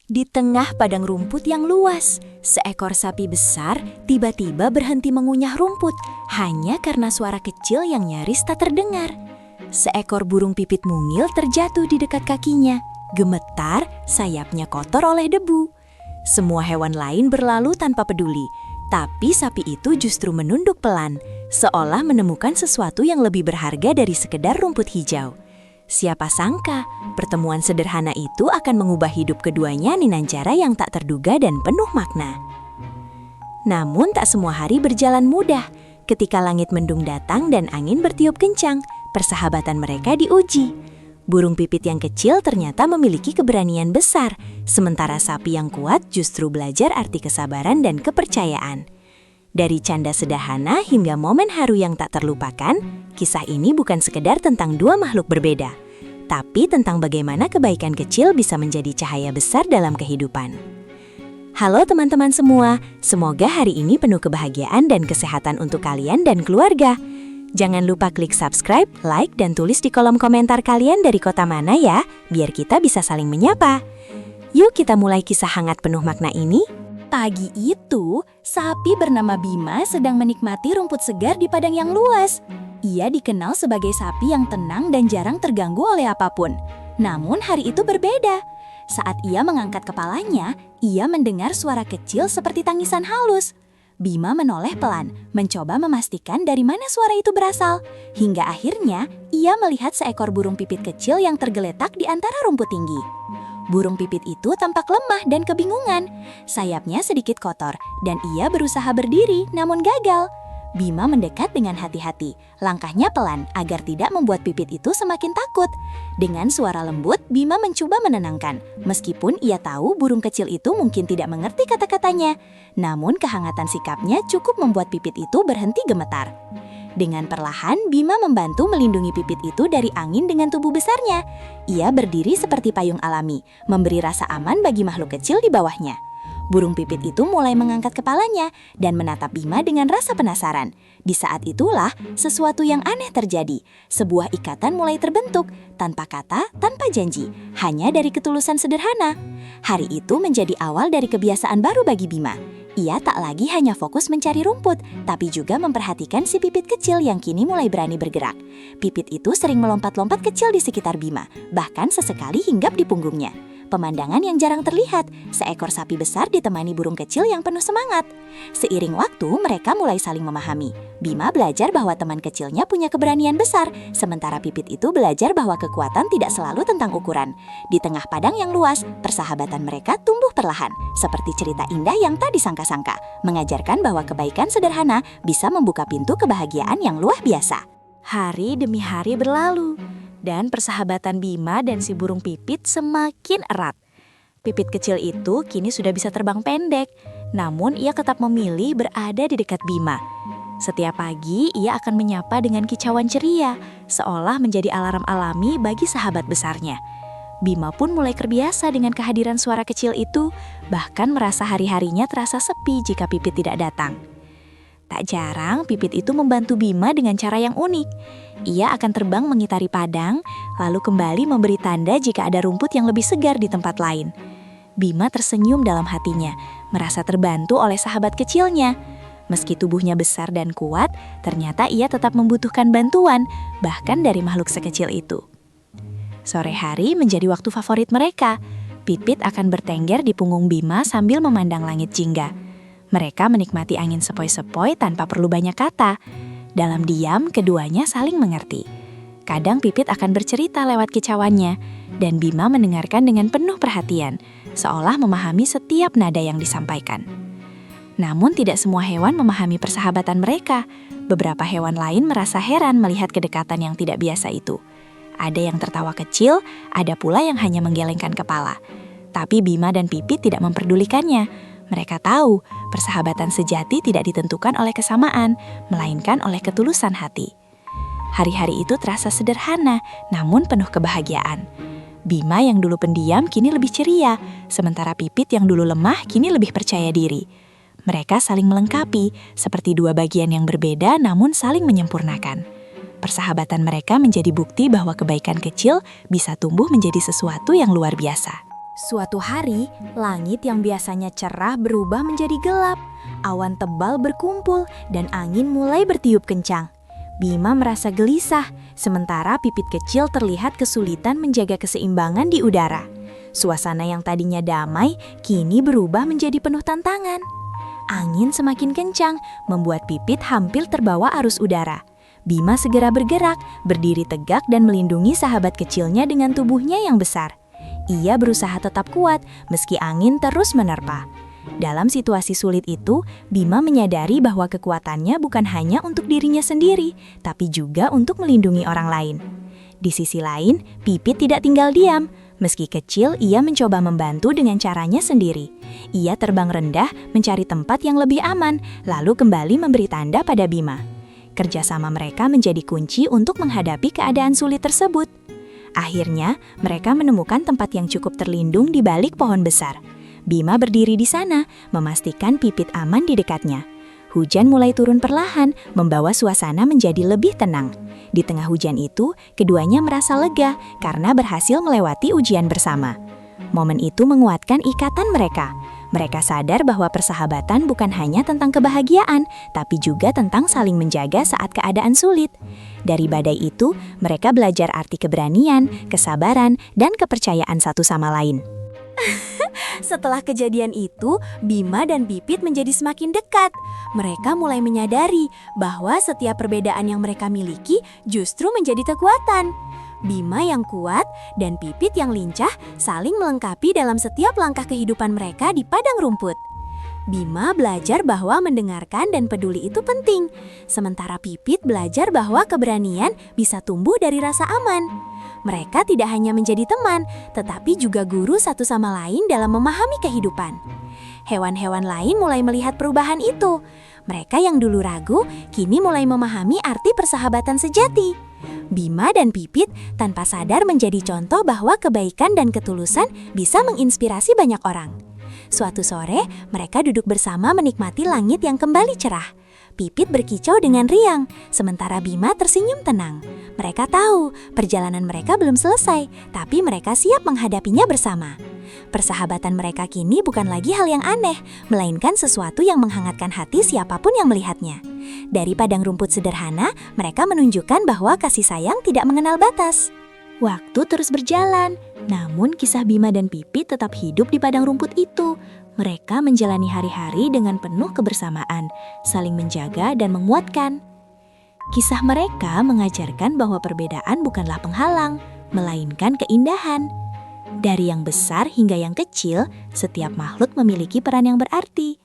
Di tengah padang rumput yang luas, seekor sapi besar tiba-tiba berhenti mengunyah rumput hanya karena suara kecil yang nyaris tak terdengar. Seekor burung pipit mungil terjatuh di dekat kakinya. Gemetar, sayapnya kotor oleh debu. Semua hewan lain berlalu tanpa peduli, tapi sapi itu justru menunduk pelan, seolah menemukan sesuatu yang lebih berharga dari sekedar rumput hijau. Siapa sangka, pertemuan sederhana itu akan mengubah hidup keduanya dengan cara yang tak terduga dan penuh makna. Namun tak semua hari berjalan mudah. Ketika langit mendung datang dan angin bertiup kencang, persahabatan mereka diuji. Burung pipit yang kecil ternyata memiliki keberanian besar, sementara sapi yang kuat justru belajar arti kesabaran dan kepercayaan. Dari canda sederhana hingga momen haru yang tak terlupakan, kisah ini bukan sekedar tentang dua makhluk berbeda, tapi tentang bagaimana kebaikan kecil bisa menjadi cahaya besar dalam kehidupan. Halo teman-teman semua, semoga hari ini penuh kebahagiaan dan kesehatan untuk kalian dan keluarga. Jangan lupa klik subscribe, like, dan tulis di kolom komentar kalian dari kota mana ya, biar kita bisa saling menyapa. Yuk kita mulai kisah hangat penuh makna ini. Pagi itu, sapi bernama Bima sedang menikmati rumput segar di padang yang luas. Ia dikenal sebagai sapi yang tenang dan jarang terganggu oleh apapun. Namun hari itu berbeda. Saat ia mengangkat kepalanya, ia mendengar suara kecil seperti tangisan halus. Bima menoleh pelan, mencoba memastikan dari mana suara itu berasal. Hingga akhirnya, ia melihat seekor burung pipit kecil yang tergeletak di antara rumput tinggi. Burung pipit itu tampak lemah dan kebingungan. Sayapnya sedikit kotor dan ia berusaha berdiri namun gagal. Bima mendekat dengan hati-hati, langkahnya pelan agar tidak membuat pipit itu semakin takut. Dengan suara lembut, Bima mencoba menenangkan. Meskipun ia tahu burung kecil itu mungkin tidak mengerti kata-katanya, namun kehangatan sikapnya cukup membuat pipit itu berhenti gemetar. Dengan perlahan, Bima membantu melindungi pipit itu dari angin dengan tubuh besarnya. Ia berdiri seperti payung alami, memberi rasa aman bagi makhluk kecil di bawahnya. Burung pipit itu mulai mengangkat kepalanya dan menatap Bima dengan rasa penasaran. Di saat itulah, sesuatu yang aneh terjadi. Sebuah ikatan mulai terbentuk, tanpa kata, tanpa janji, hanya dari ketulusan sederhana. Hari itu menjadi awal dari kebiasaan baru bagi Bima. Ia tak lagi hanya fokus mencari rumput, tapi juga memperhatikan si pipit kecil yang kini mulai berani bergerak. Pipit itu sering melompat-lompat kecil di sekitar Bima, bahkan sesekali hinggap di punggungnya. Pemandangan yang jarang terlihat, seekor sapi besar ditemani burung kecil yang penuh semangat. Seiring waktu, mereka mulai saling memahami. Bima belajar bahwa teman kecilnya punya keberanian besar, sementara pipit itu belajar bahwa kekuatan tidak selalu tentang ukuran. Di tengah padang yang luas, persahabatan mereka tumbuh perlahan, seperti cerita indah yang tak disangka-sangka, mengajarkan bahwa kebaikan sederhana bisa membuka pintu kebahagiaan yang luar biasa. Hari demi hari berlalu, dan persahabatan Bima dan si burung pipit semakin erat. Pipit kecil itu kini sudah bisa terbang pendek, namun ia tetap memilih berada di dekat Bima. Setiap pagi, ia akan menyapa dengan kicauan ceria, seolah menjadi alarm alami bagi sahabat besarnya. Bima pun mulai terbiasa dengan kehadiran suara kecil itu, bahkan merasa hari-harinya terasa sepi jika Pipit tidak datang. Tak jarang, Pipit itu membantu Bima dengan cara yang unik. Ia akan terbang mengitari padang, lalu kembali memberi tanda jika ada rumput yang lebih segar di tempat lain. Bima tersenyum dalam hatinya, merasa terbantu oleh sahabat kecilnya. Meski tubuhnya besar dan kuat, ternyata ia tetap membutuhkan bantuan, bahkan dari makhluk sekecil itu. Sore hari menjadi waktu favorit mereka. Pipit akan bertengger di punggung Bima sambil memandang langit jingga. Mereka menikmati angin sepoi-sepoi tanpa perlu banyak kata. Dalam diam, keduanya saling mengerti. Kadang Pipit akan bercerita lewat kicauannya, dan Bima mendengarkan dengan penuh perhatian, seolah memahami setiap nada yang disampaikan. Namun tidak semua hewan memahami persahabatan mereka. Beberapa hewan lain merasa heran melihat kedekatan yang tidak biasa itu. Ada yang tertawa kecil, ada pula yang hanya menggelengkan kepala. Tapi Bima dan Pipit tidak memperdulikannya. Mereka tahu persahabatan sejati tidak ditentukan oleh kesamaan, melainkan oleh ketulusan hati. Hari-hari itu terasa sederhana, namun penuh kebahagiaan. Bima yang dulu pendiam kini lebih ceria, sementara Pipit yang dulu lemah kini lebih percaya diri. Mereka saling melengkapi, seperti dua bagian yang berbeda namun saling menyempurnakan. Persahabatan mereka menjadi bukti bahwa kebaikan kecil bisa tumbuh menjadi sesuatu yang luar biasa. Suatu hari, langit yang biasanya cerah berubah menjadi gelap. Awan tebal berkumpul dan angin mulai bertiup kencang. Bima merasa gelisah, sementara Pipit kecil terlihat kesulitan menjaga keseimbangan di udara. Suasana yang tadinya damai kini berubah menjadi penuh tantangan. Angin semakin kencang, membuat Pipit hampir terbawa arus udara. Bima segera bergerak, berdiri tegak dan melindungi sahabat kecilnya dengan tubuhnya yang besar. Ia berusaha tetap kuat meski angin terus menerpa. Dalam situasi sulit itu, Bima menyadari bahwa kekuatannya bukan hanya untuk dirinya sendiri, tapi juga untuk melindungi orang lain. Di sisi lain, Pipit tidak tinggal diam. Meski kecil, ia mencoba membantu dengan caranya sendiri. Ia terbang rendah mencari tempat yang lebih aman, lalu kembali memberi tanda pada Bima. Kerjasama mereka menjadi kunci untuk menghadapi keadaan sulit tersebut. Akhirnya, mereka menemukan tempat yang cukup terlindung di balik pohon besar. Bima berdiri di sana, memastikan Pipit aman di dekatnya. Hujan mulai turun perlahan, membawa suasana menjadi lebih tenang. Di tengah hujan itu, keduanya merasa lega karena berhasil melewati ujian bersama. Momen itu menguatkan ikatan mereka. Mereka sadar bahwa persahabatan bukan hanya tentang kebahagiaan, tapi juga tentang saling menjaga saat keadaan sulit. Dari badai itu, mereka belajar arti keberanian, kesabaran, dan kepercayaan satu sama lain. Setelah kejadian itu, Bima dan Pipit menjadi semakin dekat. Mereka mulai menyadari bahwa setiap perbedaan yang mereka miliki justru menjadi kekuatan. Bima yang kuat dan Pipit yang lincah saling melengkapi dalam setiap langkah kehidupan mereka di padang rumput. Bima belajar bahwa mendengarkan dan peduli itu penting, sementara Pipit belajar bahwa keberanian bisa tumbuh dari rasa aman. Mereka tidak hanya menjadi teman, tetapi juga guru satu sama lain dalam memahami kehidupan. Hewan-hewan lain mulai melihat perubahan itu. Mereka yang dulu ragu, kini mulai memahami arti persahabatan sejati. Bima dan Pipit tanpa sadar menjadi contoh bahwa kebaikan dan ketulusan bisa menginspirasi banyak orang. Suatu sore, mereka duduk bersama menikmati langit yang kembali cerah. Pipit berkicau dengan riang, sementara Bima tersenyum tenang. Mereka tahu perjalanan mereka belum selesai, tapi mereka siap menghadapinya bersama. Persahabatan mereka kini bukan lagi hal yang aneh, melainkan sesuatu yang menghangatkan hati siapapun yang melihatnya. Dari padang rumput sederhana, mereka menunjukkan bahwa kasih sayang tidak mengenal batas. Waktu terus berjalan, namun kisah Bima dan Pipit tetap hidup di padang rumput itu. Mereka menjalani hari-hari dengan penuh kebersamaan, saling menjaga dan menguatkan. Kisah mereka mengajarkan bahwa perbedaan bukanlah penghalang, melainkan keindahan. Dari yang besar hingga yang kecil, setiap makhluk memiliki peran yang berarti.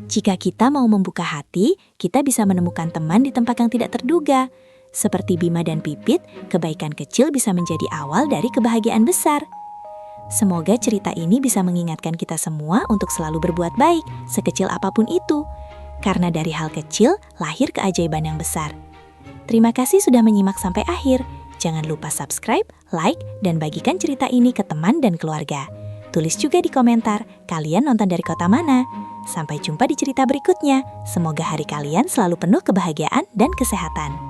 Jika kita mau membuka hati, kita bisa menemukan teman di tempat yang tidak terduga. Seperti Bima dan Pipit, kebaikan kecil bisa menjadi awal dari kebahagiaan besar. Semoga cerita ini bisa mengingatkan kita semua untuk selalu berbuat baik, sekecil apapun itu. Karena dari hal kecil, lahir keajaiban yang besar. Terima kasih sudah menyimak sampai akhir. Jangan lupa subscribe, like, dan bagikan cerita ini ke teman dan keluarga. Tulis juga di komentar, kalian nonton dari kota mana? Sampai jumpa di cerita berikutnya. Semoga hari kalian selalu penuh kebahagiaan dan kesehatan.